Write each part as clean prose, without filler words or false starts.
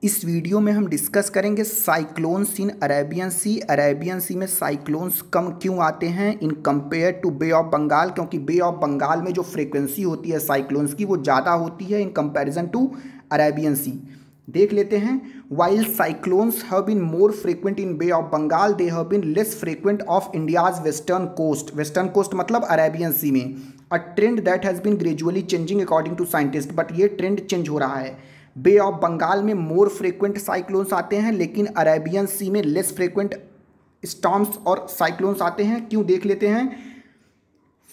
इस वीडियो में हम डिस्कस करेंगे cyclones in Arabian Sea. Arabian Sea में साइक्लोन्स कम क्यों आते हैं in compare to Bay of Bengal, क्योंकि बे ऑफ बंगाल में जो फ्रीक्वेंसी होती है साइक्लोन्स की वो ज़्यादा होती है in comparison to Arabian Sea. देख लेते हैं। While cyclones have been more frequent in Bay of Bengal, they have been less frequent of India's western coast. Western coast मतलब अरेबियन सी में। A trend that has been gradually changing according to scientist, but ये trend change हो रहा है। बे of Bengal में मोर frequent cyclones आते हैं, लेकिन अरेबियन सी में लेस फ्रीक्वेंट स्टॉर्म्स और साइक्लोन्स आते हैं। क्यों, देख लेते हैं।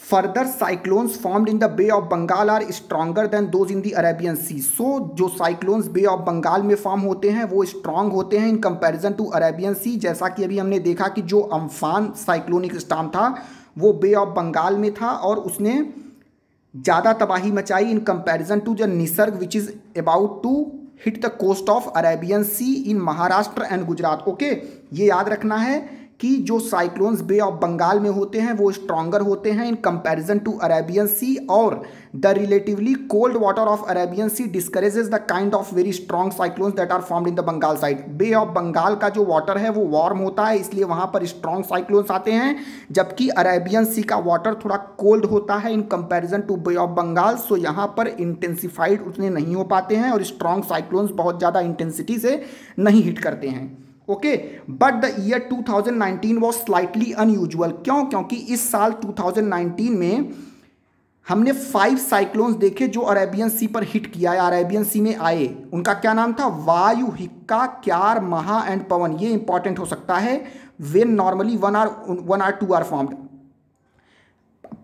Further cyclones formed in the Bay of Bengal are stronger than those in the Arabian Sea. So जो साइक्लोन्स बे ऑफ बंगाल में फॉर्म होते हैं वो स्ट्रांग होते हैं इन कंपैरिजन टू अरेबियन सी। जैसा कि अभी हमने देखा कि जो अम्फान साइक्लोनिक स्टॉर्म था वो बे ऑफ बंगाल में था और उसने ज़्यादा तबाही मचाई in comparison to the Nisarga which is about to hit the coast of Arabian Sea in Maharashtra and Gujarat. Okay, ये याद रखना है कि जो साइक्लोन्स बे ऑफ बंगाल में होते हैं वो स्ट्रॉन्गर होते हैं in comparison to Arabian Sea, और the relatively cold water of Arabian Sea discourages the kind of very strong cyclones that are formed in the Bengal side. Bay of Bengal का जो water है वो वार्म होता है, इसलिए वहाँ पर स्ट्रॉन्ग साइक्लोन्स आते हैं, जबकि अरेबियन सी का वाटर थोड़ा कोल्ड होता है in comparison to Bay of Bengal. So यहाँ पर इंटेंसिफाइड उतने नहीं हो पाते हैं और स्ट्रॉन्ग साइक्लोन्स बहुत ज़्यादा इंटेंसिटी से नहीं हिट करते हैं। Okay, but the year 2019 was slightly unusual. क्यों? क्योंकि इस साल 2019 में हमने 5 साइक्लोन्स देखे जो अरेबियन सी पर हिट किया है, अरेबियन सी में आए। उनका क्या नाम था? वायु, हिक्का, क्यार, महा एंड पवन। ये इंपॉर्टेंट हो सकता है। When normally one or two are formed.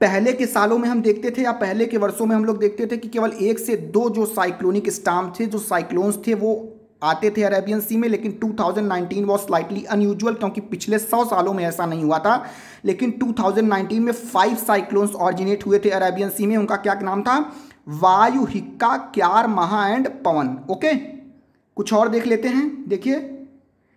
पहले के सालों में हम देखते थे या पहले के वर्षों में हम लोग देखते थे कि केवल 1 से 2 जो साइक्लोनिक स्टॉर्म थे, जो साइक्लोन्स थे वो आते थे अरेबियन सी में, लेकिन 2019 वॉज स्लाइटली अनयूजुअल, क्योंकि पिछले 100 सालों में ऐसा नहीं हुआ था। लेकिन 2019 में 5 साइक्लोन्स ऑरिजिनेट हुए थे अरेबियन सी में। उनका क्या नाम था? वायु, हिक्का, क्यार, महा एंड पवन। ओके, कुछ और देख लेते हैं। देखिए,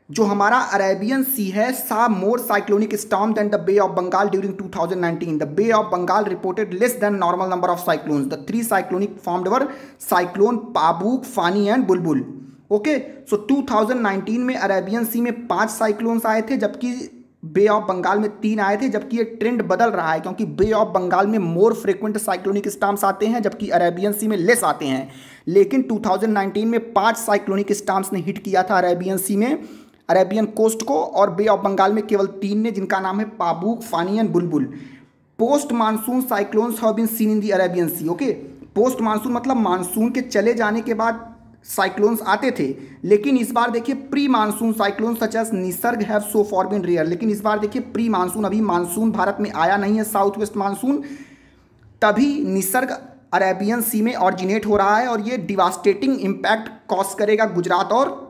जो हमारा अरेबियन सी है saw more cyclonic storm than the Bay of Bengal during 2019। The Bay of Bengal reported less than normal number of cyclones. The 3 cyclonic formed were cyclone Pabuk, Fani and Bulbul. Okay, सो 2019 में अरेबियन सी में 5 cyclones आए थे, जबकि बे of Bengal में 3 आए थे। जबकि ये ट्रेंड बदल रहा है, क्योंकि बे ऑफ बंगाल में मोर फ्रीक्वेंट साइक्लोनिक स्टॉर्म्स आते हैं, जबकि अरेबियन सी में लेस आते हैं। लेकिन 2019 में 5 साइक्लोनिक स्टॉर्म्स ने हिट किया था अरेबियन सी में, अरेबियन कोस्ट को, और बे ऑफ बंगाल में केवल 3 ने, जिनका नाम है पाबूक, Fani and Bulbul. Post monsoon cyclones have been seen in the Arabian Sea. Okay, post monsoon मतलब मानसून के चले जाने के बाद साइक्लोन्स आते थे, लेकिन इस बार देखिए pre monsoon cyclone such as Nisarga have so far been rare. लेकिन इस बार देखिए प्री मानसून, अभी मानसून भारत में आया नहीं है, साउथ वेस्ट मानसून, तभी निसर्ग अरेबियन सी में ऑरिजिनेट हो रहा है और ये डिवास्टेटिंग इम्पैक्ट कॉज करेगा गुजरात और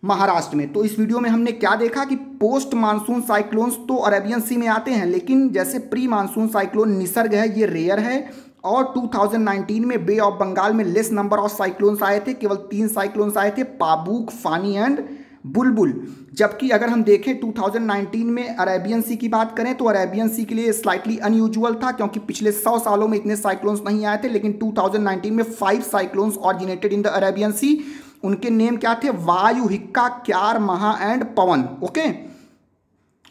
महाराष्ट्र में। तो इस वीडियो में हमने क्या देखा कि पोस्ट मानसून साइक्लोन्स तो अरेबियन सी में आते हैं, लेकिन जैसे प्री मानसून साइक्लोन निसर्ग है ये रेयर है। और 2019 में बे ऑफ बंगाल में लेस नंबर ऑफ साइक्लोन्स आए थे, केवल 3 साइक्लोन्स आए थे, पाबूक, फानी एंड बुलबुल। जबकि अगर हम देखें 2019 में अरेबियन सी की बात करें तो अरेबियन सी के लिए स्लाइटली अनयूजुअल था, क्योंकि पिछले 100 सालों में इतने साइक्लोन्स नहीं आए थे। लेकिन 2019 में 5 cyclones originated in the Arabian Sea. उनके नेम क्या थे? वायु, हिक्का, क्यार, महा एंड पवन। ओके,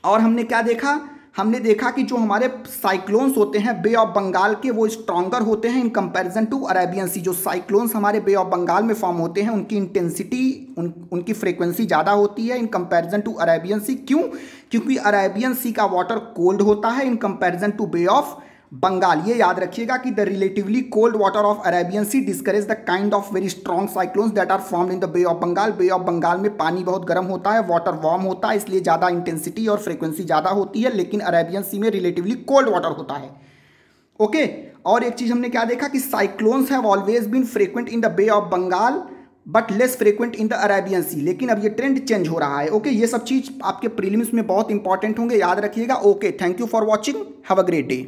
और हमने क्या देखा? हमने देखा कि जो हमारे साइक्लोन्स होते हैं बे ऑफ बंगाल के वो स्ट्रॉन्गर होते हैं इन कंपैरिजन टू अरेबियन सी। जो साइक्लोन्स हमारे बे ऑफ बंगाल में फॉर्म होते हैं उनकी इंटेंसिटी, उनकी फ्रीक्वेंसी ज़्यादा होती है in comparison to Arabian Sea. क्यों? क्योंकि अरेबियन सी का वाटर कोल्ड होता है in comparison to Bay of Bengal. ये याद रखिएगा कि the relatively cold water of Arabian Sea discourage the kind of very strong cyclones that are formed in the Bay of Bengal. Bay of Bengal में पानी बहुत गर्म होता है, वाटर वार्म होता है, इसलिए ज़्यादा इंटेंसिटी और फ्रीक्वेंसी ज़्यादा होती है, लेकिन अरेबियन सी में रिलेटिवली कोल्ड वाटर होता है। ओके, और एक चीज़ हमने क्या देखा कि cyclones have always been frequent in the Bay of Bengal but less frequent in the Arabian Sea. लेकिन अब ये ट्रेंड चेंज हो रहा है। ओके, ये सब चीज़ आपके प्रीलिम्स में बहुत इंपॉर्टेंट होंगे, याद रखिएगा। Okay, thank you for watching, have a great day.